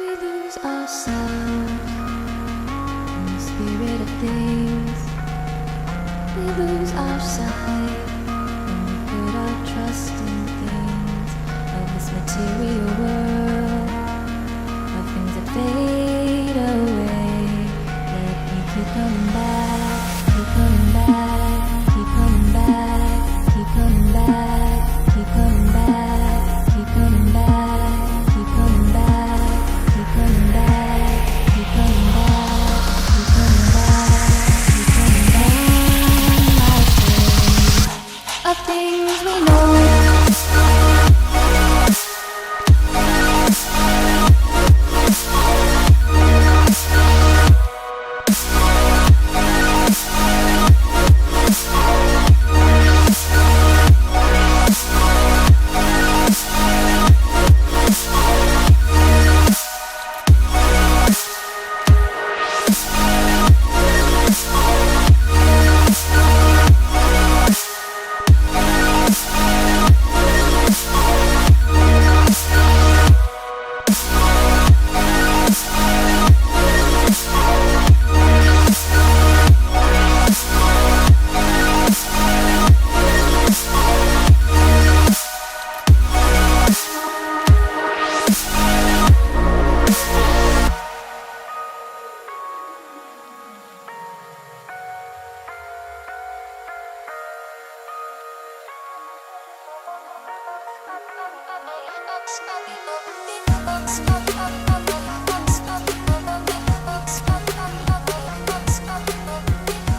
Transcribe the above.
We lose ourselves in the spirit of things. We lose our sight when we put our trust in things of this material world, of things that fade away. Yet we keep coming back, keep coming back, keep coming back, keep coming back, keep coming back, keep coming back, keep coming back, keep coming back, keep coming back, keep coming back, keep coming back, of things we know. Stop.